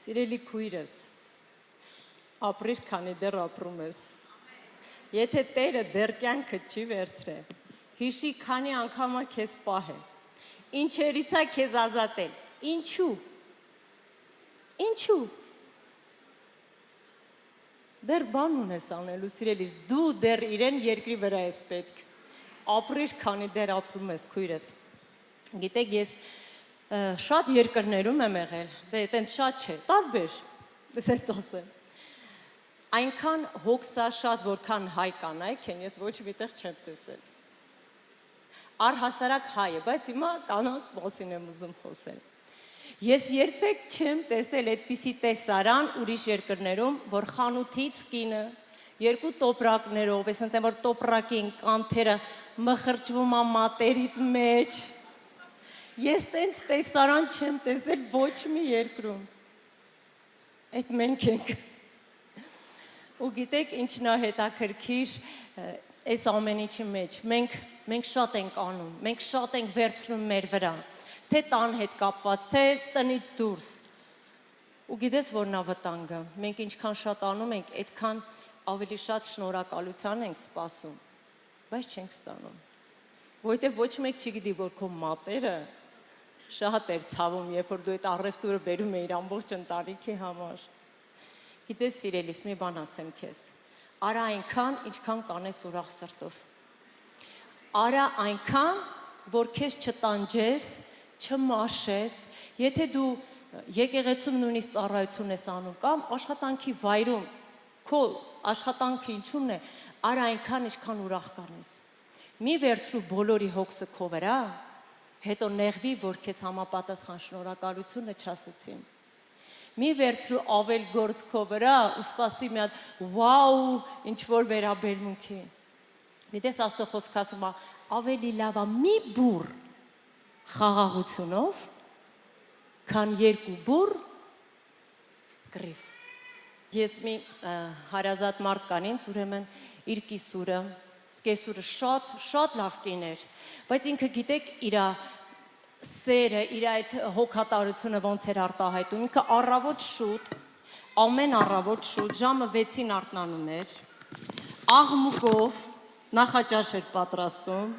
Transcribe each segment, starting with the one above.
Սիրելի քույրս, ապրիր, քանի դեռ ապրում ես։ Եթե Տերը դեռ կյանքը չի վերցրել, հիշի քանի անգամա քեզ պահել, ինչերից է քեզ ազատել, ինչու, դեռ բան ունես անելու, սիրելիս, դու դեռ իրեն երկրի վրա ես պետք, ապրիր, քանի դեռ ապրում ես, քույրս։ Գիտեք, ես շատ երկրներում եմ եղել, դե այտենց շատ չէ, տարբեր, դες ասեմ։ Այնքան հոգսա շատ, որքան հայ կանայք են, ես ոչ միտեղ չեմ տեսել։ Առհասարակ հայ է, բայց հիմա կանանց մասին եմ ուզում խոսել։ Ես երբեք չեմ տեսել այդպիսի տեսարան ուրիշ երկրներում, որ խանութից կինը երկու տոպրակներով, այսինքն որ տոպրակին կանթերը մխրճվում է մատերիդ մեջ։ Ես տենց տեսարան չեմ տեսել ոչ մի երկրում։ Այդ մենք ենք։ Ու գիտեք ինչն է հետաքրքիր այս ամեն ինչի մեջ։ Մենք շատ ենք անում, մենք շատ ենք վերցնում մեր վրա, թե տան հետ կապված, թե տնից դուրս։ Ու գիտես որն է վտանգը։ Մենք ինչքան շատ անում ենք, այդքան ավելի շատ շնորհակալության ենք սպասում, բայց չենք ստանում։ Որովհետև ոչ մեկ չգիտի, որ քո մատերը շատ էր ցավում, երբ որ դու այդ առևտուրը բերում էիր ամբողջ ընտանիքի համար։ Գիտես սիրելիս, մի բան ասեմ քեզ, արա այնքան, ինչքան կանես ուրախ սրտով, արա այնքան, որ քեզ չտանջես, չմաշես, եթե դու եկեղեցում նույնիսկ ծառայություն ես անում կամ աշխատանքի վայրում, քո աշխատանքը ինչու՞մն է, արա այնքան, ինչքան ուրախ կանես, մի վերցրու բոլորի հոգսը քո վրա, հետո նեղվի, որ քեզ համապատասխան շնորհակալությունը չասեցին։ Մի վերցրու ավել գործ քո վրա ու սպասի մի հատ վաու ինչ որ վերաբերմունքի։ Գիտես Աստծո խոսքը ասում է ավելի լավ է մի բուռ խաղաղությունով, քան երկու բուռ կռիվ։ Ես մի հարազատ մարդ կան ինձ, ուրեմն իր կիսուրը, սկեսուրը շատ լավ կին էր, բայց ինքը գիտեք իր սերը, իր այդ հոգատարությունը ոնց էր արտահայտում, ինքը առավոտ շուտ, ամեն առավոտ շուտ, ժամը 6-ին արթնանում էր, աղմուկով նախաճաշ էր պատրաստում,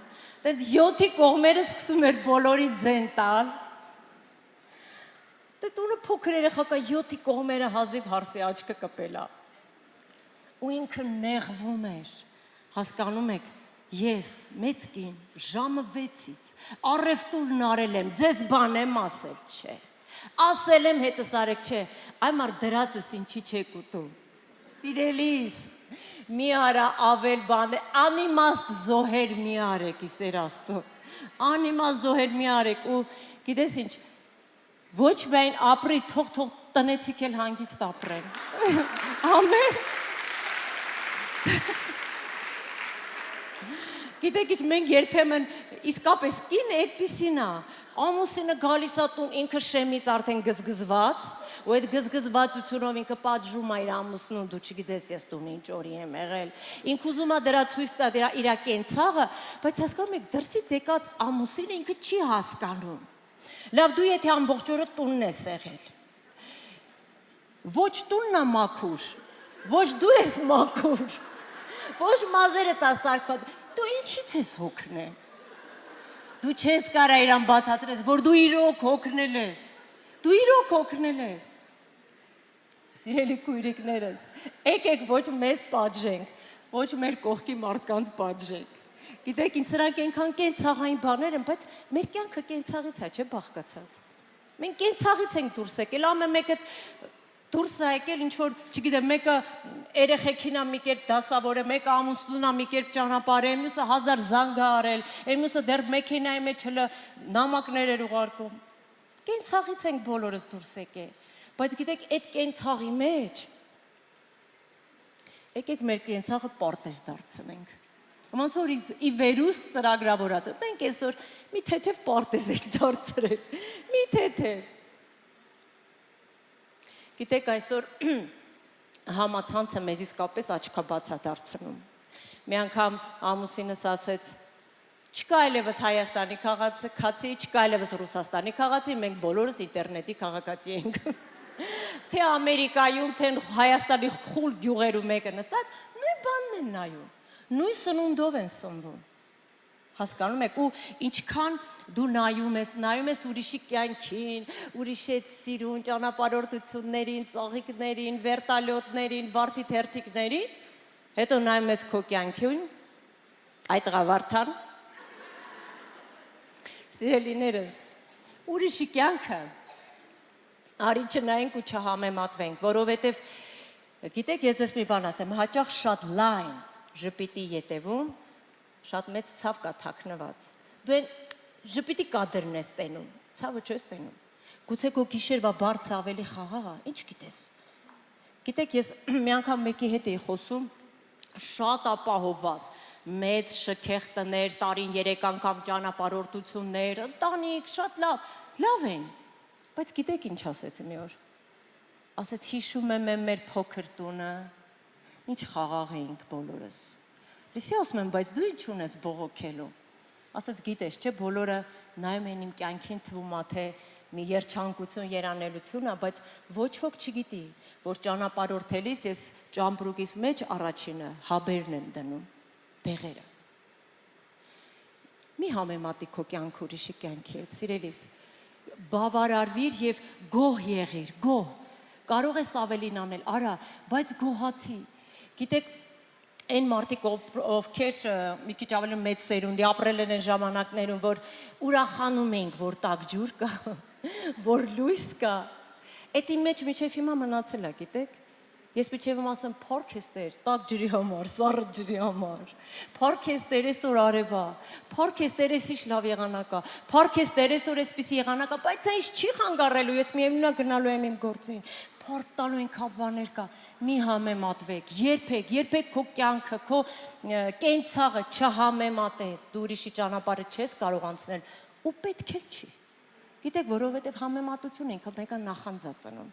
դե 7-ի կողմերը սկսում էր բոլորի ձեն տալ, դե տունը փոքր երեխա կա 7-ի կողմերը հազիվ հարսի աչքը կպելա, ու ինքը նեղվում էր, հասկանում եք, ես մեծ կին ժամը 6-ից առևտուրն արել եմ, ձեզ բան եմ ասել, չէ, ասել եմ հետս արեք, չէ, այ մարդ դրածս ինչի չեք ուտում, սիրելիս, մի արա ավել բան, անիմաստ զոհեր մի արեք, իսեր Աստծո, անիմաստ զոհեր մի արեք, ու գիտես ինչ, ոչ միայն ապրի, թող տնեցիք էլ հանգիստ ապրեն, ամեն, Գիտեք ինչ, մենք երբեմն իսկապես կինը այդպիսին է, ամուսինը գալիս է տուն ինքը շեմից արդեն գզգզված, ու այդ գզգզվածությունով ինքը պատժում է իր ամուսնուն, դու չգիտես ես տուն ինչ օրի եմ եղել, ինքը ուզում է դրա ցույց տա իր կենցաղը, բայց հասկանում եք դրսից եկած ամուսինը ինքը չի հասկանում, լավ դու եթե ամբողջ օրը տունն ես եղել, ոչ տունն է մաքուր, ոչ դու ես մաքուր, ոչ մազերը տա սարքված, դու ինչից ես հոգնել, դու չես կարա իրան բացատրես, որ դու իրոք հոգնել ես, սիրելի քույրիկներս, եկեք ոչ մեզ պատժենք, ոչ մեր կողքի մարդկանց պատժենք, գիտեք ինձ սրանք այնքան կենցաղային բաներ են, բայց մեր կյանքը կենցաղից է, չէ բաղկացած, մենք կենցաղից ենք դուրս եկել, ամեն մեկը դուրս է եկել, ինչ-որ, չգիտեմ, մեկը երեխեքին է մի կերպ դասավոր է, մեկը ամուսնուն է մի կերպ ճանապարհ է, մյուսը 1000 զանգ է արել, մյուսը դեռ մեքենայի մեջ հլը նամակներ էր ուղարկում։ Կենցաղից ենք բոլորս դուրս եկել, բայց գիտեք, այդ կենցաղի մեջ եկեք մեր կենցաղը պարտեզ դարձնենք։ Ոնց որ ի վերուստ ծրագրավորած, մենք այսօր մի թեթև պարտեզ ենք դարձրել, մի թեթև Գիտեք այսօր համացանցը մեզ իսկապես աչքաբաց է դարձնում։ Մի անգամ ամուսինս ասեց, չկա այլևս Հայաստանի քաղաքացի, չկա այլևս Ռուսաստանի քաղաքացի, մենք բոլորս ինտերնետի քաղաքացի ենք։ թե Ամերիկայում, թե Հայաստանի խուլ գյուղերում եկը նստած, նույն բանն են նայում, նույն սնունդով են սնվում։ Հասկանում եք, ու ինչքան դու նայում ես ուրիշի կյանքին, ուրիշի հետ սիրուն, ճանապարհորդություններին, ծաղիկներին, վերտալյոտներին, վարդի թերթիկներին, հետո նայում ես քո կյանքին, այդ Վարդան, սիրելիներս, ուրիշի կյանքը, արի չնայենք ու չհամեմատվենք, որովհետև, գիտեք, ես ձեզ մի բան ասեմ, հաճախ շատ լայն ժպիտի ետևում, շատ մեծ ցավ կա թաքնված։ Դու այն ժպիտի կադրն ես տենում, ցավը չես տենում։ Գուցե քո գիշերվա բարձը ավելի խաղաղ է, ինչ գիտես։ Գիտեք, ես մի անգամ մեկի հետ էի խոսում, շատ ապահովված, մեծ շքեղ տներ, տարին 3 անգամ ճանապարհորդություններ, ընտանիք, շատ լավ են։ Բայց գիտեք ինչ ասեցի մի օր։ Ասեց հիշում եմ մեր փոքր տունը, ինչ խաղաղ էինք բոլորս։ Լսի ասում եմ, բայց դու ինչ ունես բողոքելու։ Ասաց գիտես, չէ, բոլորը նայում են իմ կյանքին թվում է, թե մի երջանկություն, երանելություն է, բայց ոչ ոք չգիտի, որ ճանապարհորդելիս ես ճամպրուկիս մեջ առաջինը հաբերն եմ դնում, բեղերը։ Մի համեմատի քո կյանքը ուրիշի կյանքի հետ, սիրելիս, բավարարվիր եւ գոհ եղիր, գոհ։ Կարող ես ավելին անել, արա, բայց գոհացի։ Գիտեք, այն մարդիկ, ովքեր մի քիչ ավելի մեծ սերունդի ապրել են այն ժամանակներում, որ ուրախանում ենք, որ տաք ջուր կա, որ լույս կա, այդ իմ մեջ միջև հիմա մնացել է, գիտեք, ես միջևում ասում եմ, փառք ես Տեր, տաք ջրի համար, սառը ջրի համար, փառք ես Տեր, այսօր արևա, փառք ես Տեր, այս ինչ լավ եղանակա, փառք ես Տեր, այսօր այսպիսի եղանակա, բայց դա ինչ չի խանգարելու, ես միևնույնն է գնալու եմ իմ գործին, փառք տալու այնքան բաներ կա, մի համեմատվեք, երբեք քո կյանքը, քո կենցաղը չհամեմատես, դու ուրիշի ճանապարհը չես կարող անցնել ու պետք էլ չի։ Գիտեք, որովհետև համեմատություն ինքը մեկը նախանձ է ծնում։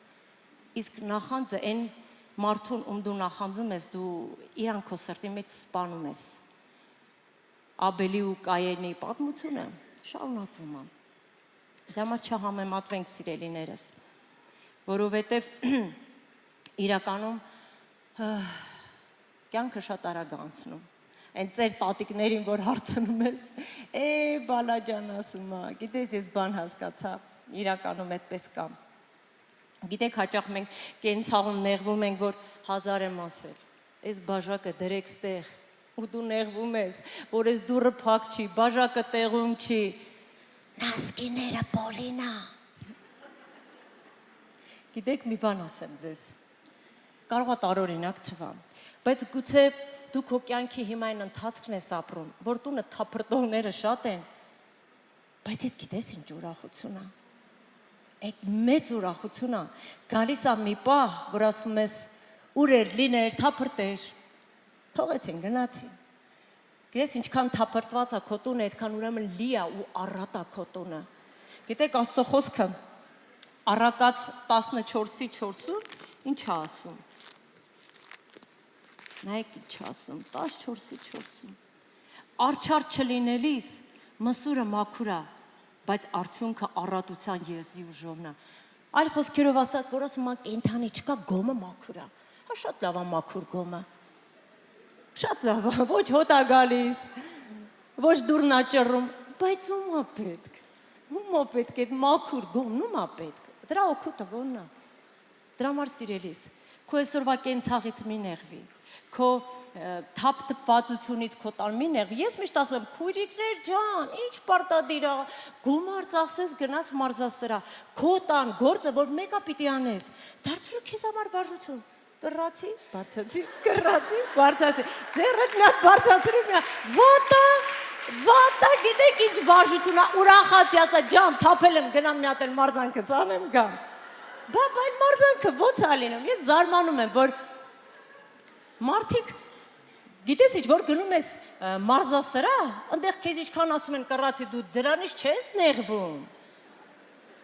Իսկ նախանձը այն մարդուն, ում դու նախանձում ես, դու իրան քո սրտի մեջ սպանում ես։ Աբելի ու Կայենի պատմությունը շարունակվում է։ Դա համար չհամեմատվենք, սիրելիներս, որովհետև իրականում կյանքը շատ արագ անցնում։ Այն ծեր տատիկներին, որ հարցնում ես, բալաջան ասում է, գիտես, ես բան հասկացա, իրականում այդպես կա։ Գիտեք, հաճախ մենք կենցաղում նեղվում ենք, որ 1000 եմ ասել, այս բաժակը դրեք ստեղ, ու դու նեղվում ես, որ այս դուռը փակ չի, բաժակը տեղում չի, նասկիները Պոլինա։ Գիտեք, մի բան ասեմ ձեզ, կարող է տարօրինակ թվա, բայց գուցե դու քո կյանքի հիմա այն ընթացքն ես ապրում, որ տունը թափրտողները շատ են, բայց այդ գիտես ինչ ուրախություն է։ Այդ մեծ ուրախություն է, գալիս է մի պահ, որ ասում ես, ուր էր, լիներ, թափրտեր, թողեցին, գնացին։ Գիտես ինչքան թափրտված է քո տունը, այդքան ուրեմն լի է ու առատ է քո տունը։ Գիտեք, Աստծո խոսքը Առակաց 14:4 ինչ է ասում։ Նայեք ինչ է ասում, 14:4 Արջար չլինելիս մսուրը մաքուր է, բայց արդյունքը առատության եզի ուժովն է։ Այլ խոսքերով ասած, որ ասում է կենդանի չկա, գոմը մաքուր է։ Հա շատ լավ է մաքուր գոմը։ Շատ լավ է, ոչ հոտ է գալիս, ոչ դուրն է ճռում, բայց ում է պետք։ Ում է պետք այդ մաքուր գոմն, ում է պետք։ Դրա օգուտը ո՞րն է։ Դրա համար սիրելիս, քո այսօրվա կենցաղից մի նեղվի, քո թափ տպվածությունից քո տան մի նեղվի։ Ես միշտ ասում եմ, քույրիկներ ջան, ինչ պարտադիր է, գումար ծախսես գնաս մարզասրահ, քո տան գործը, որ մեկը պիտի անես, դարձրու քեզ համար վարժություն։ Կռացի, բարձացի, կռացի, բարձացի, ձեռդ մի հատ բարձացրու մի հատ, վատա, գիտեք ինչ վարժություն է, ուրախացի ասա, ջան, թափել եմ, գնամ մի հատ էլ մարզանքս անեմ գամ։ Բա այն մարզանքը ո՞նց է լինում, ես զարմանում եմ, որ մարդիկ, գիտես ինչ, որ գնում ես մարզասրահ, այնտեղ քեզ ինչքան ասում են կռացի, դու դրանից չես նեղվում։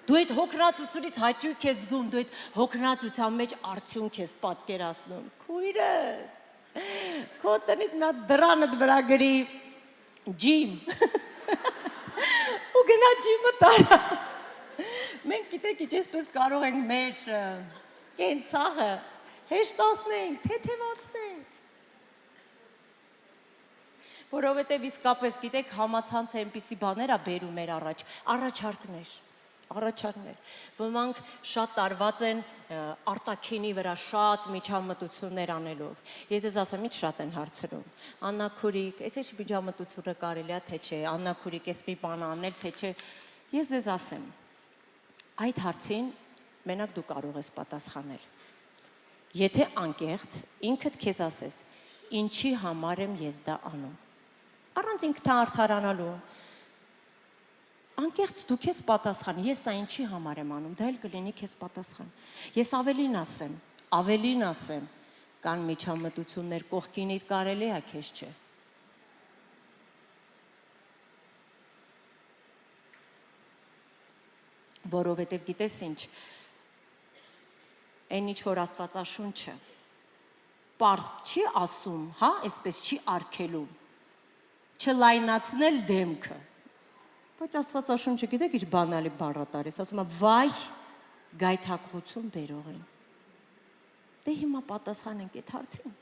Դու այդ հոգնածությունից հաճույք ես զգում, դու այդ հոգնածության մեջ արդյունք ես պատկերացնում։ Քույրս, քո տնից մի հատ դրանդ վրա գրի ջիմ։ Ու գնա ջիմը տարա։ Մենք գիտեք ինչ, այսպես կարող ենք մեր կենցաղը հեշտացնենք, թեթևացնենք։ Որովհետև իսկապես գիտեք համացանցը այնպիսի բաներ է բերում մեր առաջ, առաջարկներ, ոմանք շատ տարված են արտաքինի վրա շատ միջամտություններ անելով, ես ես ասեմ ինչ շատ են հարցնում, Աննա քուրիկ, ես ինչ միջամտությունը կարելի է թե չէ, Աննա քուրիկ, ես մի բան անել թե չէ, ես ես ասեմ, այդ հարցին մենակ դու կարող ես պատասխանել, եթե անկեղծ ինքդ քեզ ասես, ինչի համար եմ ես դա անում, առանց ինքնարդարանալու, անկեղծ դու քեզ պատասխան, ես սա ինչի համար եմ անում, դա էլ կլինի քեզ պատասխան, ես ավելին ասեմ, կան միջամտություններ կողքինիդ կարելի է քեզ չէ, որովհետև գիտես ինչ, այն ինչ որ Աստվածաշունչը պարզ չի ասում, հա, այսպես չի արգելում, չլայնացնել դեմքը, բայց Աստվածաշունչը գիտեք ինչ բանալի բառատար է, ասում է վայ գայթակղություն բերողին, դե հիմա պատասխանենք այդ հարցին,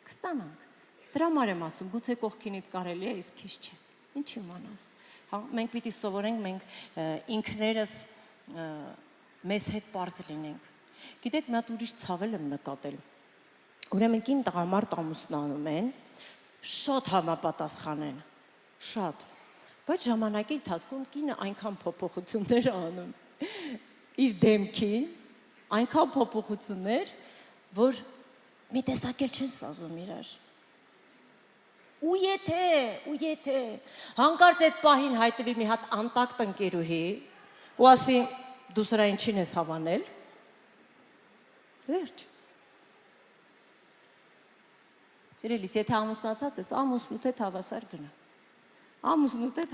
կստանանք, դրա համար եմ ասում, գուցե կողքինիդ կարելի է, իսկ քեզ չէ, ինչ իմանաս, հա, մենք պիտի սովորենք, մենք ինքներս մեզ հետ պարզ լինենք, գիտեք մի հատ ուրիշ ցավել եմ նկատել, ուրեմն կին տղամարդ ամուսնանում են, շատ համապատասխան են, շատ, բայց ժամանակի ընթացքում կինը այնքան փոփոխություններ անում, իր դեմքի, այնքան փոփոխություններ, որ մի տեսակ էլ չեն սազում իրար, ու եթե, հանկարծ այդ պահին հայտնվի մի հատ անտակտ ընկերուհի, ու ասի, դու սրա ինչին ես հավանել, վերջ, սիրելիս, եթե ամուսնացած ես, ամուսնուդ հետ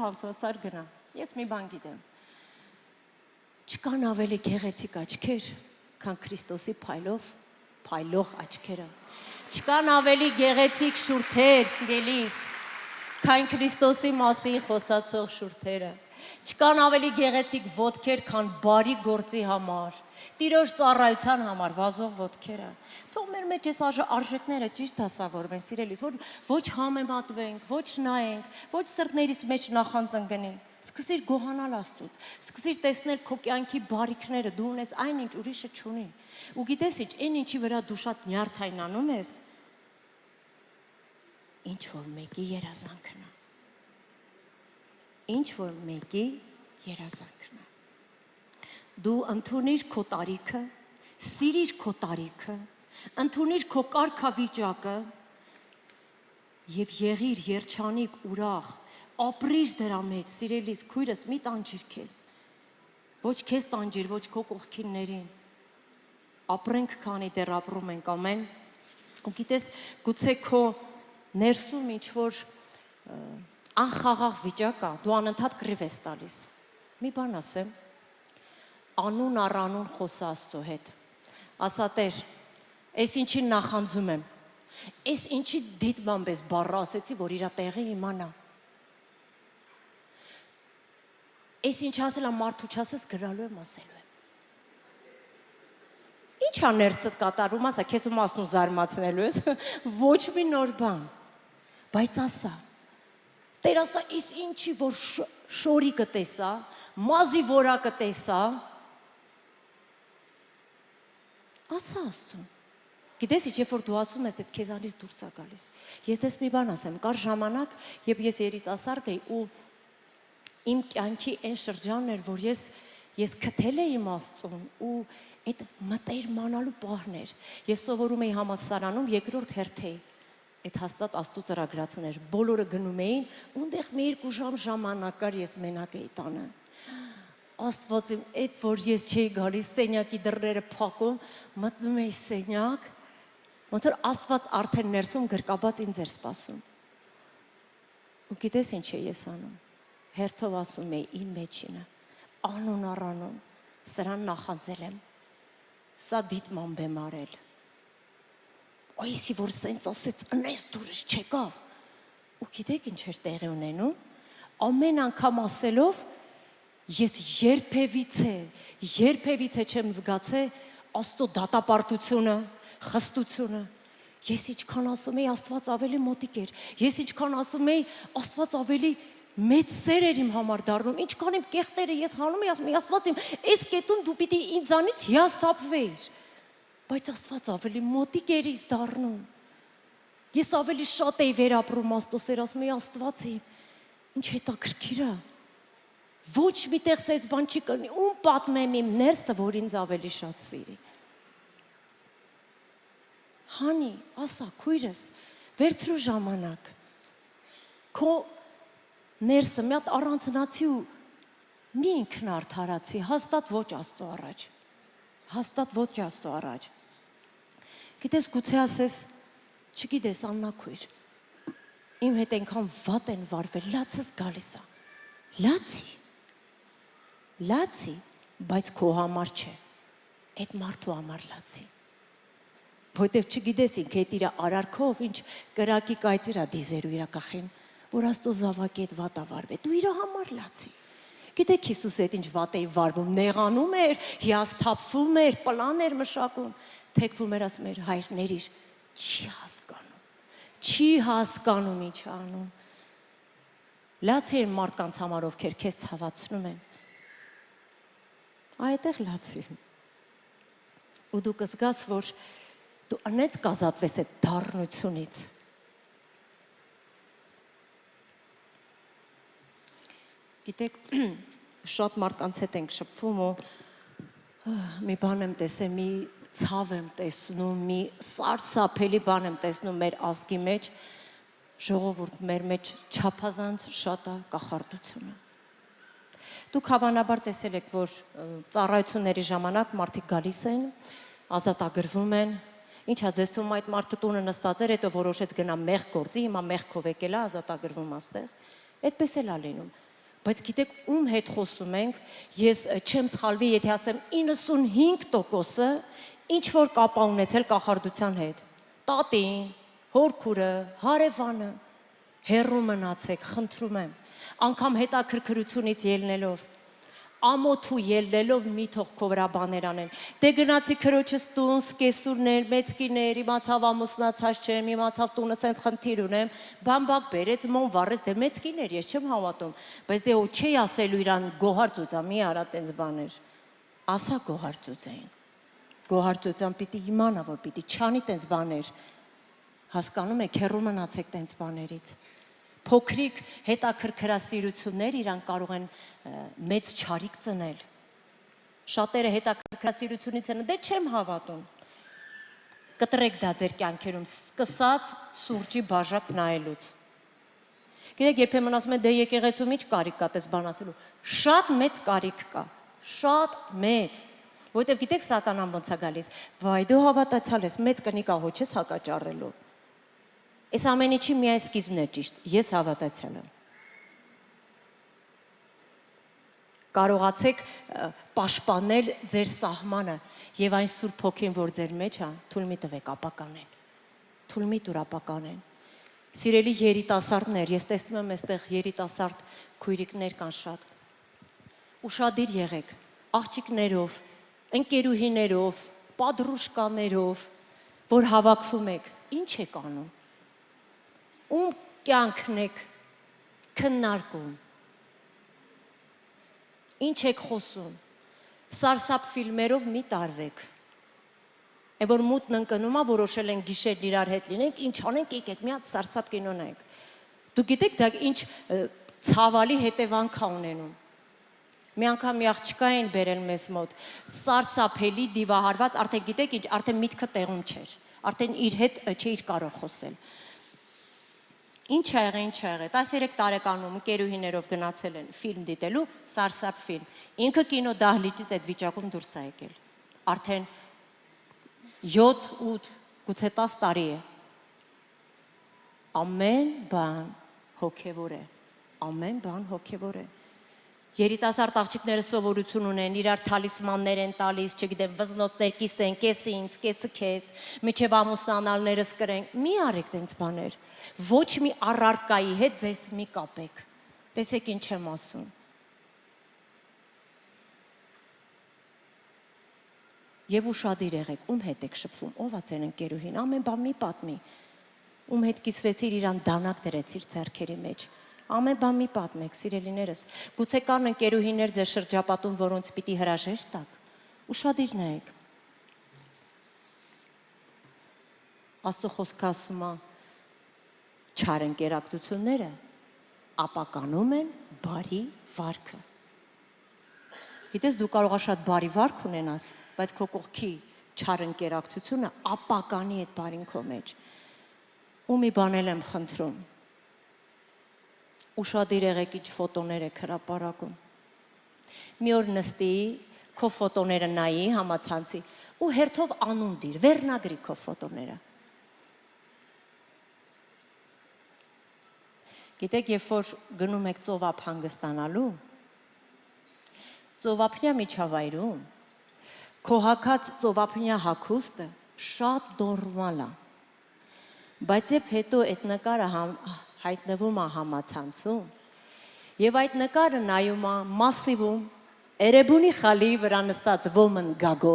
հավասար գնա, ես մի բան գիտեմ, չկան ավելի գեղեցիկ աչքեր, քան Քրիստոսի փայլող աչքերը, չկան ավելի գեղեցիկ շուրթեր, սիրելիս, քան Քրիստոսի մասին խոսացող շուրթերը, չկան ավելի գեղեցիկ ոտքեր, քան բարի գործի համար, Տիրոջ ծառայության համար վազող ոտքերը, թող մեր մեջ այս արժեքները ճիշտ դասավորվեն, սիրելիս, որ ոչ համեմատվենք, ոչ նայենք, ոչ սրտներիս մեջ նախանձընկնի, սկսիր գոհանալ Աստծուց, սկսիր տեսնել քո կյանքի բարիքները, դու ունես այն ինչ ուրիշը չունի, ու գիտես ինչ, այն ինչի վրա դու շատ նյարդայնանում ես, ինչ որ մեկի երազանքն է, դու ընդունիր քո տարիքը, սիրիր քո տարիքը, ընդունիր քո կարգավիճակը և եղիր երջանիկ ուրախ, ապրիր դրա մեջ, սիրելիս, քույրս մի տանջիր քեզ, ոչ քեզ տանջիր, ոչ քո կողքիններին, ապրենք քանի դեռ ապրում ենք, ամեն, ու գիտես, գուցե քո ներսում ինչ-որ անխաղաղ վիճակ կա, դու անընդհատ կռիվ ես տալիս, մի բան ասեմ, անուն առանուն խոսա Աստծո հետ, ասա Տեր, այս ինչին նախանձում եմ, այս ինչի դիտմամբ ես բառը ասեցի, որ իրա տեղի իմանա, այս ինչ ասել եմ մարդու չասես գրալու եմ, ասելու եմ, ինչ ա ներսդ կատարում, ասա, քեզ ում ասնու զարմացնելու ես, ոչ մի նոր բան, բայց ասա, Տեր ասա, իս ինչի, որ շորիկը տեսա, մազի որակը տեսա, ասա Աստծուն, գիտես ինչ, երբ որ դու ասում ես, այդ քեզանից դուրս է գալիս, ես ես մի բան ասեմ, կար ժամանակ, երբ ես երիտասարդ էի ու իմ կյանքի այն շրջանն էր, որ ես քթել էի իմ Աստծուն ու այդ մտերմանալու պահն էր, ես սովորում էի համալսարանում երկրորդ հերթ էի, այդ հաստատ Աստծո ծրագրացն էր, բոլորը գնում էին, ունդեղ մի 2 ժամ ժամանակ կար, ես մենակ էի տանը, Աստված իմ, այդ որ ես չէի գալիս, սենյակի դռները փակում, մտնում էի սենյակ, ոնց որ Աստված արդեն ներսում գրկաբաց ինձ էր սպասում, ու գիտես ինչ է ես անում, հերթով ասում էի ին մեջինը, անուն առանուն, սրան նախանձել եմ, սա դիտմամբ եմ արել, Այսի որ սենց ասեց ընես դուրս չեկավ, ու գիտեք ինչ էր տեղի ունենում, ամեն անգամ ասելով, ես երբևիցե չեմ զգացել Աստծո դատապարտությունը, խստությունը։ Ես ինչքան ասում էի, Աստված ավելի մոտիկ էր։ Ես ինչքան ասում էի, Աստված ավելի մեծ սեր էր իմ համար դառնում։ Ինչքան իմ կեղտերը ես հանում էի, ասում էի, Աստված իմ, այս կետում դու պիտի ինձանից հիասթափվեիր։ Բայց Աստված ավելի մոտիկ էր ինձ դառնում։ Ես ավելի շատ էի վերապրում Աստծո սեր, ասում էի, Աստված իմ, ինչ հետաքրքիր է։ Ոչ միտեղ սենց բան չի կրնի, ում պատմեմ իմ ներսը, որ ինձ ավելի շատ սիրի։ Հանի, ասա, քույրս, վերցրու ժամանակ։ Քո ներսը մի հատ առանձնացի ու մի ինքնարդարացի, հաստատ ոչ Աստծո առաջ։ Հաստատ ոչ Աստծո առաջ։ Գիտես, գուցե ասես, չգիտես, Աննա քույր, իմ հետ այնքան վատ են վարվել, լացս գալիս է։ Լացի, բայց քո համար չէ, այդ մարդու համար լացի։ Որտեվ չգիտես ինք հետ իր արարքով, ինչ կրակի կայծեր է դիզերու իր կախին, որ Աստծո զավակի հետ վատ է վարվել, դու իր համար լացի։ Գիտեք Հիսուս հետ ինչ վատ էի վարվում, նեղանում էր, հիասթափվում էր, պլան էր մշակում, թեքվում էր, ասում էր, հայր, ներիր, չի հասկանում ինչ անում։ Լացի են մարդկանց համար, ովքեր քեզ ցավացնում են։ Այդտեղ լացի։ Ու դու կզգաս, որ դու անեց կազատվես այդ դառնությունից։ Գիտեք, շատ մարդկանց հետ ենք շփվում ու մի բան եմ տեսել, մի ցավ եմ տեսնում, մի սարսափելի բան եմ տեսնում մեր ազգի մեջ, ժողովուրդ մեր մեջ չափազանց շատ է կախարդությունը։ Դուք հավանաբար տեսել եք, որ ծառայությունների ժամանակ մարդիկ գալիս են, ազատագրվում են, ինչա ձեզ թվում այդ մարդը տունը նստած էր, հետո որոշեց գնա մեղք գործի, հիմա մեղքով եկել է, ազատագրվում աստեղ։ Այդպես էլ է լինում։ Բայց գիտեք, ում հետ խոսում ենք, ես չեմ սխալվի, եթե ասեմ 95%-ը ինչ որ կապ ունեցել կախարդության հետ։ Տատին, հորքուրը, հարևանը, հեռու մնացեք, խնդրում եմ, անգամ հետաքրքրությունից ելնելով, ամոթու ելնելով մի թող քո վրա բաներ անեն։ Դե գնացի քրոջս տուն, սկեսուրներ, մեծկիներ, իմացավ ամուսնացած չեմ, իմացավ տունը սենց խնդիր ունեմ, բամբակ բերեց, մոն վառեց, դե մեծկիներ, ես չեմ հավատում, բայց դե ու չի ասելու իրան գոհարծուծա, մի արա տենց բաներ։ Ասա գոհարծուծային։ Գոհարծուծան պիտի իմանա, որ պիտի չանի տենց բաներ։ Հասկանում եք, հեռու մնացեք տենց բաներից։ Փոքրիկ հետաքրքրասիրություններ իրան կարող են մեծ չարիք ծնել։ Շատերը հետաքրքրասիրությունից են, դե չեմ հավատում։ Կտրեք դա ձեր կյանքերում, սկսած սուրճի բաժակ նայելուց։ Գիտեք, երբեմն ասում են, դե եկեղեցում ինչ կարիք կա տես բան ասելու։ Շատ մեծ կարիք կա, շատ մեծ։ Որտեվ գիտեք սատանան ոնց է գալիս։ Վայ, դու հավատացյալ ես, մեծ կնիկա հոչ ես հակաճառելու։ Այս ամեն ինչի միայն սկիզբն է ճիշտ, ես հավատացյալ եմ։ Կարողացեք պաշտպանել ձեր սահմանը եւ այն Սուրբ Հոգին, որ ձեր մեջ է, թույլ մի տվեք ապականեն։ Թույլ մի տուր ապականեն։ Սիրելի երիտասարդներ, ես տեսնում եմ այստեղ երիտասարդ քույրիկներ կան շատ։ Ուշադիր եղեք, աղջիկներով, ընկերուհիներով, պատրուշկաներով, որ հավաքվում եք, ինչ եք անում։ Ում կյանքն եք քննարկում, ինչ եք խոսում, սարսափ ֆիլմերով մի տարվեք, է որ մութն ընկնում է, որոշել են գիշերն իրար հետ լինենք, ինչ անենք, եկեք մի հատ սարսափ կինո նայենք։ Դու գիտեք դա ինչ ցավալի հետևանք է ունենում։ Մի անգամ մի աղջկա էին բերել մեզ մոտ, սարսափելի դիվահարված, արդեն գիտեք ինչ, արդեն միտքը տեղում չէր, արդեն իր հետ չէր կարող խոսել։ Ինչ ա եղել, ինչ ա եղել, 13 տարեկանում ընկերուհիներով գնացել են ֆիլմ դիտելու, սարսափ ֆիլմ, ինքը կինո դահլիճից այդ վիճակում դուրս ա եկել, արդեն 7-8, գուցե 10 տարի է, ամեն բան հոգևոր է, ամեն բան հոգևոր է, երիտասարդ աղջիկները սովորություն ունեն, իրար թալիսմաններ են տալիս, չգիտեմ, վզնոցներ կիսեն, կեսը ինձ, կեսը քեզ, միջև ամուսնանալներս կրենք, մի արեք տենց բաներ, ոչ մի առարկայի հետ ձեզ մի կապեք, տեսեք ինչ եմ ասում։ Եվ ուշադիր եղեք, ում հետ եք շփվում, ով է ձեր ընկերուհին, ամեն բան մի պատմի։ Ում հետ կիսվեցիր, իրան դանակ դրեցիր ձեռքերի մեջ։ Ամեն բան մի պատմեք, սիրելիներս։ Գուցե կան ընկերուհիներ ձեր շրջապատում, որոնց պիտի հրաժեշտ տաք։ Ուշադիր նայեք։ Աստծո խոսքը ասում է, չար ընկերակցությունները ապականում են բարի վարքը։ Գիտես, դու կարող ես շատ բարի վարք ունենաս, բայց քո կողքի չար ընկերակցությունը ապականի այդ բարին քո մեջ։ Ու մի բան եմ խնդրում։ Ուշադիր եղեք ինչ ֆոտոներ եք հրապարակում։ Մի օր նստի, քո ֆոտոները նայի համացանցի ու հերթով անուն դիր, վերնագրի քո ֆոտոները։ Գիտեք, երբ որ գնում եք ծովափ հանգստանալու, ծովափնյա միջավայրում քո հագած ծովափնյա հագուստը շատ նորմալ է, բայց երբ հետո այդ նկարը հայտնվում է համացանցում եւ այդ նկարը նայում է մասիվում Էրեբունի խալիի վրա նստած ոմն գագո,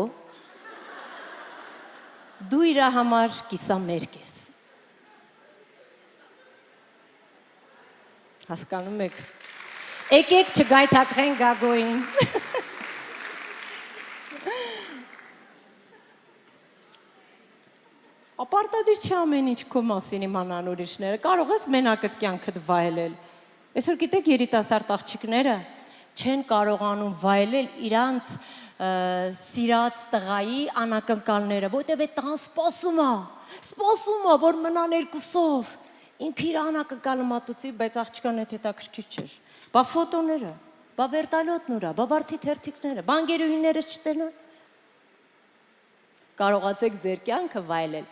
դու իր համար կիսամերկ ես։ Հասկանում եք։ Եկեք չգայթակղեն գագոին։ Ապարտադիր չի ամեն ինչ քո մասին իմանան ուրիշները, կարող ես մենակ այդ կյանքդ վայելել։ Այսօր գիտեք, երիտասարդ աղջիկները չեն կարողանում վայելել իրանց սիրած տղայի անակնկալները, որտեվ այդ տղան սպասում է, որ մնան երկուսով։ Ինքը իր անակնկալը մատուցի, բայց աղջկան այդ հետաքրքիր չէր։ Բա ֆոտոները, բա վերտալյոտն ուրա, բա վարդի թերթիկները, բա ընկերուհիներս չտենան։ Կարողացեք ձեր կյանքը վայելել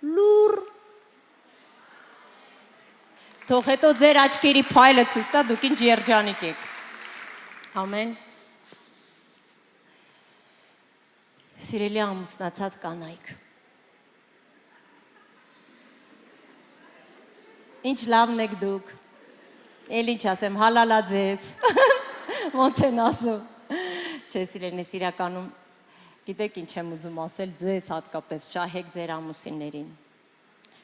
լուր։ Թող հետո ձեր աչքերի փայլը ցույց տա, դուք ինչ երջանիկ եք։ Ամեն։ Սիրելի ամուսնացած կանայք։ Ինչ լավն եք դուք։ Էլ ինչ ասեմ, հալալա ձեզ։ Ոնց են ասում։ Չէ, սիրելիներս, իրականում գիտեք ինչ եմ ուզում ասել, ձեզ հատկապես շահեք ձեր ամուսիններին։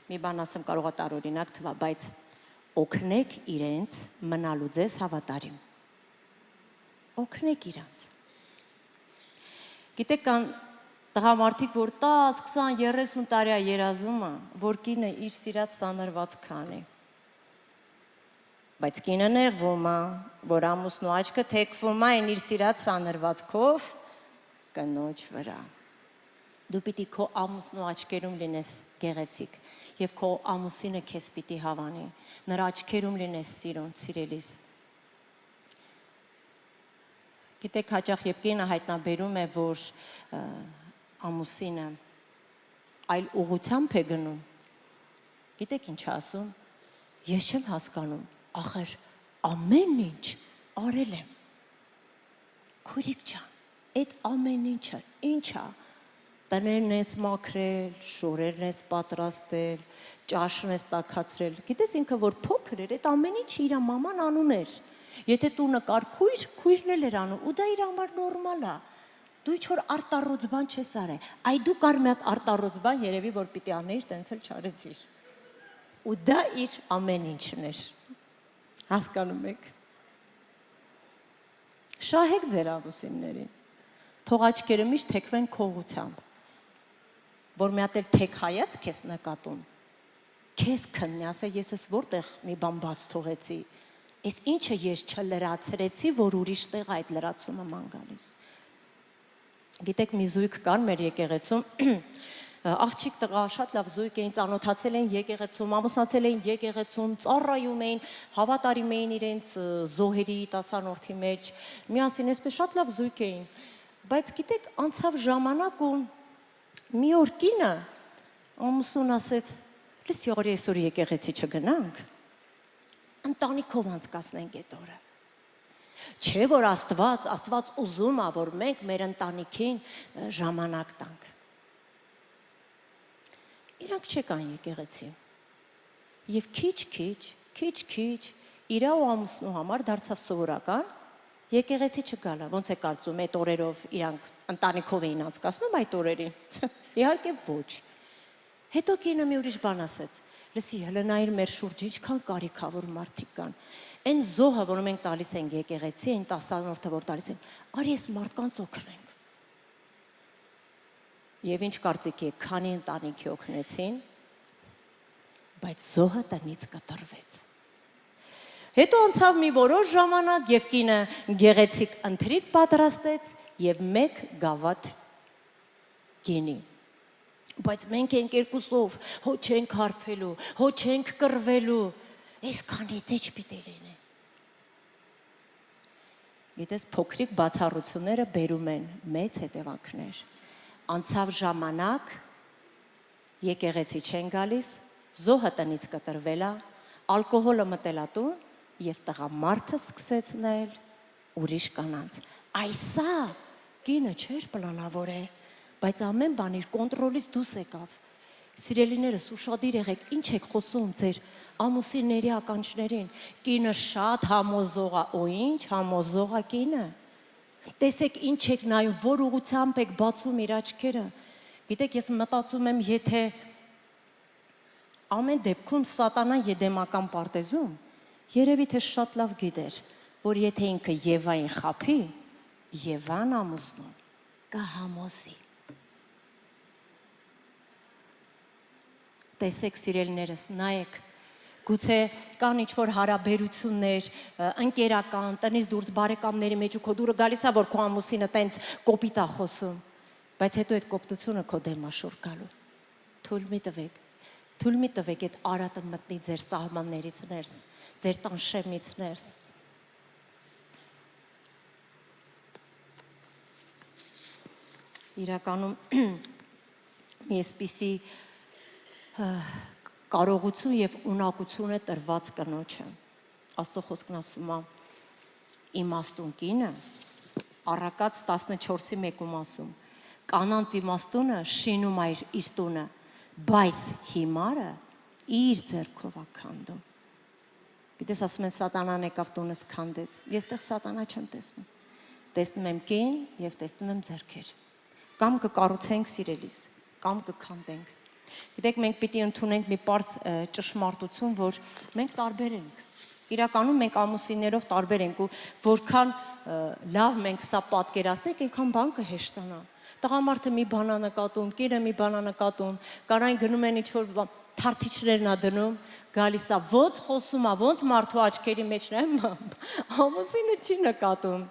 Մի բան ասեմ, կարող է տարօրինակ թվա, բայց օգնեք իրենց մնալու ձեզ հավատարիմ։ Օգնեք իրանց։ Գիտեք, կան տղամարդիկ, որ 10, 20, 30 տարի է երազում է, որ կինը իր սիրած սանրված քանի։ Բայց կինը նեղվում է, որ ամուսնու աչքը թեքվում է այն իր սիրած սանրվածքով կնոջ վրա։ Դու պիտի քո ամուսնու աչքերում լինես գեղեցիկ եւ քո ամուսինը քեզ պիտի հավանի, նրա աչքերում լինես սիրուն, սիրելիս։ Գիտեք, հաճախ երբ կինը հայտնաբերում է, որ ամուսինը այլ ուղղությամբ է գնում, գիտեք ինչ ասում, ես չեմ հասկանում, ախր ամեն ինչ արել եմ։ Քուրիկ ջան, այդ ամեն ինչը ինչ է։ Տներն ես մաքրել, շորերն ես պատրաստել, ճաշն ես տաքացրել։ Գիտես ինքը որ փոքր էր, այդ ամեն ինչը իր մաման անում էր։ Եթե տունը կար քույր, քույրն էլ էր անում, ու դա իր համար նորմալ է։ Դու ինչ որ արտառոց բան չես արել։ Այ դու կար մի հատ արտառոց բան, երևի որ պիտի անեիր, տենց էլ չարեցիր։ Ու դա իր ամեն ինչն էր։ Հասկանում եք։ Շահեք ձեր ամուսիններին։ Թող աչքերը միշտ թեքվեն քողությամբ, որ մի հատ էլ թեք հայացք ես նկատում, քեզ քննի, ասե ես ես որտեղ մի բան բաց թողեցի, այս ինչը ես չլրացրեցի, որ ուրիշ տեղ այդ լրացումը ման գալիս։ Գիտեք, մի զույգ կար մեր եկեղեցում, աղջիկ տղա, շատ լավ զույգ էին, ծանոթացել էին եկեղեցում, ամուսնացել էին եկեղեցում, ծառայում էին, հավատարիմ էին իրենց զոհերի տասանորդի մեջ, միասին այսպես շատ լավ զույգ էին, բայց գիտեք, անցավ ժամանակ ու մի օր կինը ամուսնուն ասեց, լսի օրի այսօր եկեղեցի չգնանք, ընտանիքով անցկացնենք այդ օրը։ Չէ որ Աստված ուզում է, որ մենք մեր ընտանիքին ժամանակ տանք։ Իրանք չեկան եկեղեցի։ Եվ քիչ-քիչ իրա ու ամուսնու համար դարձավ սովորական Եկեղեցի չգալա, ոնց է կարծում, այդ օրերով իրանք ընտանիքով էին անցկացնում այդ օրերին։ Իհարկե ոչ։ Հետո կինը մի ուրիշ բան ասեց. լսի, հլնայր մեր շուրջը ինչքան կարիքավոր մարդիկ կան։ Այն զոհը, որը մենք տալիս ենք եկեղեցի, այն 10-րդը, որ տալիս ենք, արի այս մարդկանց օգնենք։ Եվ ինչ կարծիք եք, քանի ընտանիքի օգնեցին, բայց զոհը տնից կտրվեց։ Հետո անցավ մի որոշ ժամանակ եւ կինը գեղեցիկ ընթրիք պատրաստեց եւ 1 գավաթ գինի։ Բայց մենք ենք երկուսով, հո չենք հարբելու, հո չենք կռվելու, այսքանից ինչ պիտի լինի։ Գիտես, փոքրիկ բացառությունները բերում են մեծ հետևանքներ։ Անցավ ժամանակ, եկեղեցի չեն գալիս, զոհը տնից կտրվել է, ալկոհոլը մտել է տուն եւ տղամարդը սկսեց նայել ուրիշ կանանց։ Այսա կինը չէր պլանավորել, բայց ամեն բան իր կոնտրոլից դուրս եկավ։ Սիրելիներս, ուշադիր եղեք, ինչ եք խոսում ձեր ամուսինների ականջներին։ Կինը շատ համոզող է, ու ինչ համոզող է կինը։ Տեսեք ինչ եք նայում, որ ուղղությամբ եք բացում իր աչքերը։ Գիտեք, ես մտածում եմ, եթե ամեն դեպքում սատանան Եդեմական պարտեզում երևի թե շատ լավ գիտեր, որ եթե ինքը Եվային խափի, Եվան ամուսնուն կհամոզի։ Տեսեք սիրելիներս, նայեք, գուցե կան ինչ-որ հարաբերություններ, ընկերական, տնից դուրս բարեկամների մեջ ու քո դուրը գալիս է, որ քո ամուսինը տենց կոպիտ է խոսում, բայց հետո այդ կոպտությունը քո դեմաշուր գալու։ Թույլ մի տվեք այդ արատը մտնի ձեր սահմաններից ներս, ձեր տան շեմից ներս։ Իրականում մի այսպիսի կարողություն եւ ունակություն է տրված կնոջը։ Աստծո խոսքն ասում է. իմաստուն կինը առակած 14:1-ում ասում. կանանց իմաստունը շինում է իր տունը, բայց հիմարը իր ձեռքով է քանդում։ Գիտես, ասում են սատանան եկավ տունս քանդեց։ Ես տեղ սատանա չեմ տեսնում։ Տեսնում եմ կին եւ տեսնում եմ ձեռքեր։ Կամ կկառուցենք սիրելիս, կամ կքանդենք։ Գիտեք, մենք պիտի ընդունենք մի պարզ ճշմարտություն, որ մենք տարբեր ենք։ Իրականում մենք ամուսիններով տարբեր ենք ու որքան լավ մենք սա պատկերացնենք, այնքան բան կհեշտանա։ Տղամարդը մի բան է նկատում, կինը մի բան է նկատում, կանայք գնում են ինչ-որ թարթիչներն է դնում, գալիս է, ոնց խոսում է, ոնց մարդու աչքերի մեջ նայում, ամուսինը չի նկատում։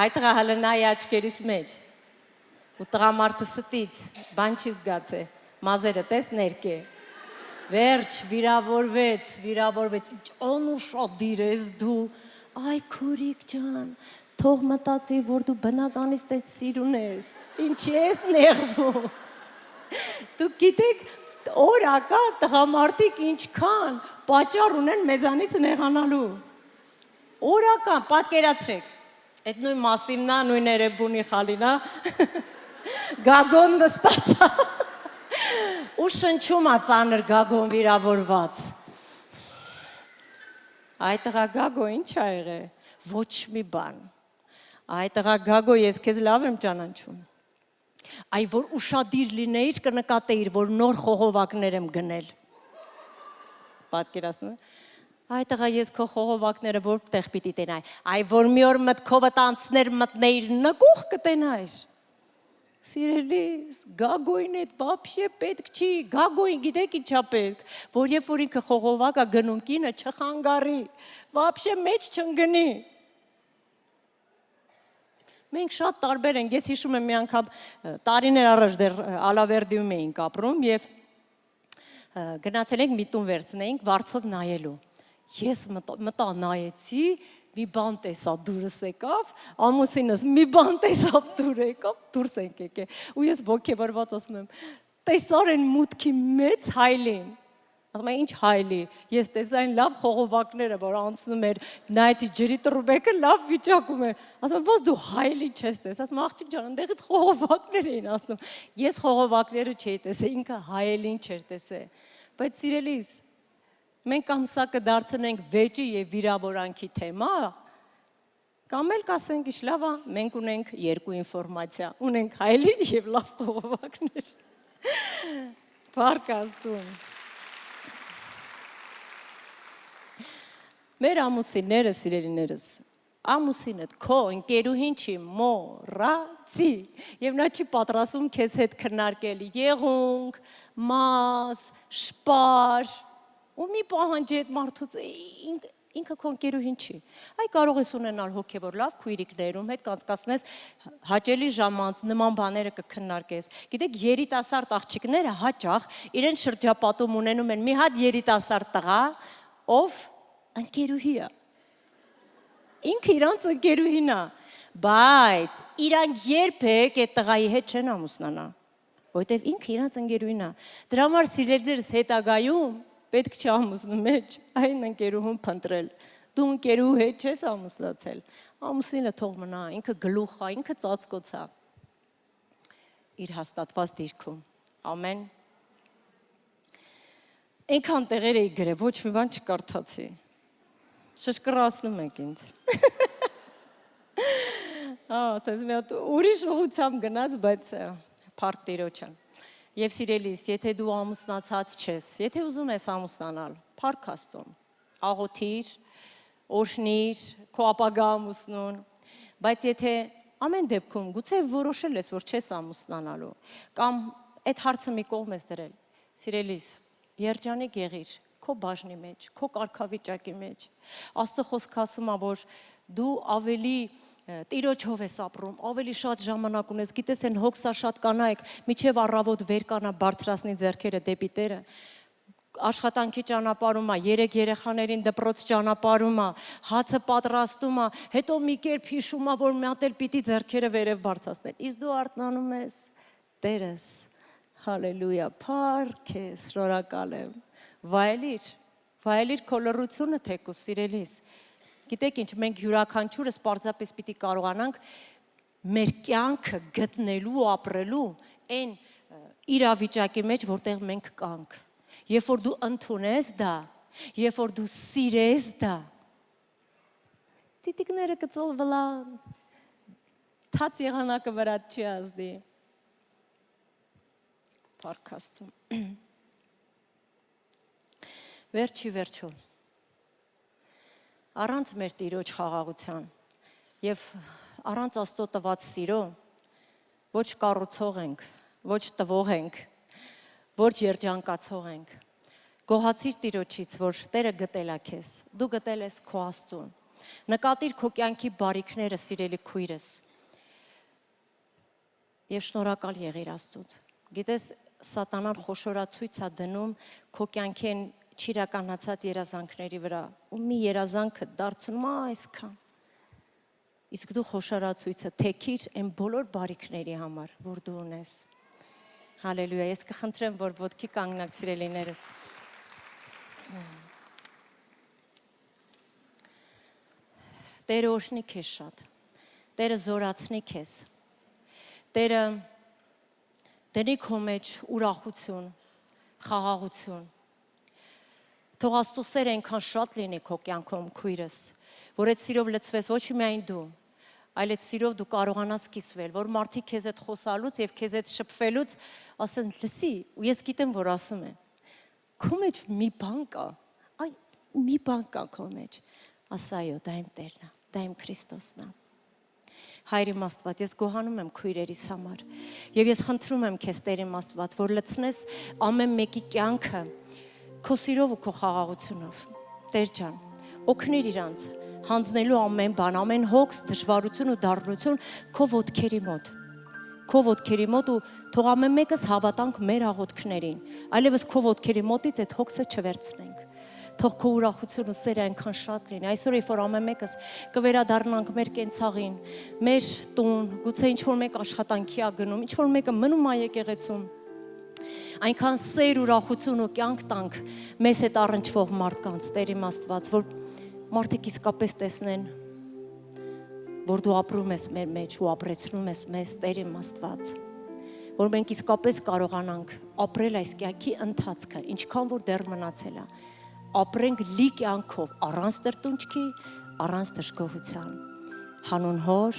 Այդ տղա հələ նայ աչքերիս մեջ։ Ու տղամարդը ստից, բան չի զգացել, մազերը տես ներկե։ Վերջ, վիրավորվեց, անուշադիր ես դու, այ քուրիկ ջան, թող մտածի, որ դու բնականից տենց սիրուն ես, ինչի ես նեղվում։ Դու գիտեք, օրակա տղամարդիկ ինչքան պատճառ ունեն մեզանից նեղանալու։ Օրական, պատկերացրեք, այդ նույն Մասիմնա, նույն Էրեբունի խալինա, գագոն նստացա, ու շնչում է ծանր գագոն վիրավորված։ Այդ տղա գագո ինչ ա եղել, ոչ մի բան։ Այդ տղա գագո ես քեզ լավ եմ ճանաչում։ Այ որ ուշադիր լինեիր կնկատեիր, որ նոր խողովակներ եմ գնել։ Պատկերացնում եք։ Այ տղա ես քո խողովակները որտեղ պիտի տենայի։ Այ որ մի օր մտքովդ անցներ մտնեիր նկուղ կտենայր։ Սիրելիս, գագոին այդ вообще պետք չի, գագոին գիտեք ինչա պետք, որ երբ որ ինքը խողովակա գնում կինը չխանգարի, вообще մեջ չընկնի։ Մենք շատ տարբեր ենք, ես հիշում եմ մի անգամ տարիներ առաջ դեռ Ալավերդիում էինք ապրում եւ գնացել ենք մի տուն վերցնեինք վարձով նայելու։ Ես մտա նայեցի, մի բան տեսա դուրս եկավ, ամուսինս մի բան տեսավ դուր եկավ, դուրս ենք եկել։ Ու ես ոգևորված ասում եմ, տեսար են մուտքի մեծ հայլին։ Ասում եմ, ինչ հայլի, ես տեսա այն լավ խողովակները, որ անցնում էր, նայեցի ջրի տրուբեկը լավ վիճակում էր։ Ասում եմ, ո՞ս դու հայլի չես տես։ Ասում եմ, աղջիկ ջան, այնտեղից խողովակներ էին ասում։ Ես խողովակները չէի տեսել, ինքը հայելին չէր տեսել։ Բայց սիրելիս, մենք կամ սա կդարձնենք վեճի եւ վիրավորանքի թեմա, Կամ էլ կասենք, իշ լավ է, մենք ունենք երկու ինֆորմացիա, ունենք հայելի եւ լավ խողովակներ։ Փառք Աստծուն։ Մեր ամուսինները, սիրելիներս, ամուսինդ քո ընկերուհին չի մոռացի եւ նա չի պատրաստվում քեզ հետ քննարկել եղունգ, մաս, շպար ու մի պահանջի այդ մարդուց ինքը քո ընկերուհին չի։ Այ կարող ես ունենալ հոգեվոր լավ քույրիկներում հետ կանցկացնես հաճելի ժամանց նման բաները կքննարկես։ Գիտեք, երիտասարդ աղջիկները հաճախ իրեն շրջապատում ունենում են մի հատ երիտասարդ տղա, ով ընկերուհի է։ Ինքը իրանց ընկերուհին է, բայց իրանք երբեք այդ տղայի հետ չեն ամուսնանա, որովհետև ինքը իրանց ընկերուհին է։ Դրա համար սիրելիներս հետագայում պետք չէ ամուսնու մեջ այն ընկերուհուն փնտրել։ Դու ընկերուհու հետ չես ամուսնացել։ Ամուսինը թող մնա, ինքը գլուխ է, ինքը ծածկոց է։ Իր հաստատված դիրքում։ Ամեն։ Այնքան տեղեր էի գրել, ոչ մի բան չկարդացի։ Շշկռացնում եք ինձ։ Ասես մի հատ ուրիշ ուղղությամբ գնաց, բայց փառք Տիրոջը։ Եվ սիրելիս, եթե դու ամուսնացած չես, եթե ուզում ես ամուսնանալ, փառք Աստծուն, աղոթիր, օրհնիր, քո ապագա ամուսնուն, բայց եթե ամեն դեպքում գուցե որոշել ես, որ չես ամուսնանալու, կամ այդ հարցը մի կողմ ես դրել, սիրելիս, երջանիկ եղիր, քո բաժնի մեջ, քո կարգավիճակի մեջ, Աստծո խոսքը ասում է, որ դու ավելի Տիրոջով ես ապրում, ավելի շատ ժամանակ ունես, գիտես են հոգսաշատ կանայք, միջև առավոտ վեր կանա բարձրացնի ձեռքերը դեպի Տերը, աշխատանքի ճանապարհում է, 3 երեխաներին դպրոց ճանապարհում է, հացը պատրաստում է, հետո մի կերպ հիշում է, որ մի հատ էլ պիտի ձեռքերը վերև բարձրացնել, իսկ դու արթնանում ես, Տերս, հալելույա, փառք ես, շնորհակալ եմ, վայելիր քո լռությունը թեկուզ, սիրելիս։ Գիտեք ինչ, մենք յուրաքանչյուրս պարզապես պիտի կարողանանք մեր կյանքը գտնելու ու ապրելու այն իրավիճակի մեջ, որտեղ մենք կանք։ Երբ որ դու ընդունես դա, երբ որ դու սիրես դա, տիտիկները կծոլ վլան, թաց եղանակը վրատ չի ազդի։ Փառք Աստծուն։ Վերջի վերջում։ Առանց մեր Տիրոջ խաղաղության եւ առանց Աստծո տված սիրո ոչ կառուցող ենք, ոչ տվող ենք, ոչ երջանկացող ենք։ Գոհացիր Տիրոջից, որ Տերը գտել է քեզ, դու գտել ես քո Աստծուն։ Նկատիր քո կյանքի բարիքները, սիրելի քույրս։ Եվ շնորհակալ եղիր Աստծուց։ Գիտես, սատանան խոշորացույց է դնում քո կյանքին չիրականացած երազանքների վրա ու մի երազանքը դարձնում է այսքան։ Իսկ դու խոշորացույցը թեքիր այն բոլոր բարիքների համար, որ դու ունես։ Հալելույա, ես կխնդրեմ, որ ոտքի կանգնեք սիրելիներս։ Տերը օրհնի քեզ շատ։ Տերը զորացնի քեզ։ Տերը դնի քո մեջ ուրախություն, խաղաղություն։ Թող Աստծո սերը այնքան շատ լինի քո կյանքում, քույրս, որ այդ սիրով լցվես ոչ միայն դու, այլ այդ սիրով դու կարողանաս կիսվել, որ մարդիկ քեզ հետ խոսալուց եւ քեզ հետ շփվելուց ասեն, լսի, ու ես գիտեմ, որ ասում են, քո մեջ մի բան կա, այ մի բան կա քո մեջ, ասա այո, դա իմ Տերն է, դա իմ Քրիստոսն է։ Հայր իմ Աստված, ես գոհանում եմ քույրերիս համար եւ ես խնդրում եմ քեզ Տեր իմ Աստված, որ լցնես ամեն մեկի կյանքը քո սիրով ու քո խաղաղությունով, Տեր ջան, օգնիր իրանց հանձնելու ամեն բան, ամեն հոգս, դժվարություն ու դառնություն քո ոտքերի մոտ ու թող ամեն մեկս հավատանք մեր աղոթքներին, այլևս քո ոտքերի մոտից այդ հոգսը չվերցնենք։ Թող քո ուրախությունը ու սերը այնքան շատ լինի։ Այսօր երբ որ ամեն մեկս կվերադառնանք մեր կենցաղին, մեր տուն, գուցե ինչ որ մեկ աշխատանքի ա գնում, ինչ որ մեկը մնում ա եկեղեցում, այնքան սեր, ուրախություն ու կյանք տանք մեզ հետ առնչվող մարդկանց, Տեր իմ Աստված, որ մարդիկ իսկապես տեսնեն, որ դու ապրում ես մեր մեջ ու ապրեցնում ես մեզ, Տեր իմ Աստված, որ մենք իսկապես կարողանանք ապրել այս կյանքի ընթացքը, ինչքան որ դեռ մնացել է, ապրենք լի կյանքով, առանց տրտունջքի, առանց դժգոհության։ հանուն Հոր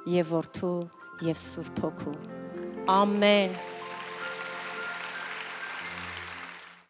եւ Որդու եւ Սուրբ Հոգու։ Ամեն։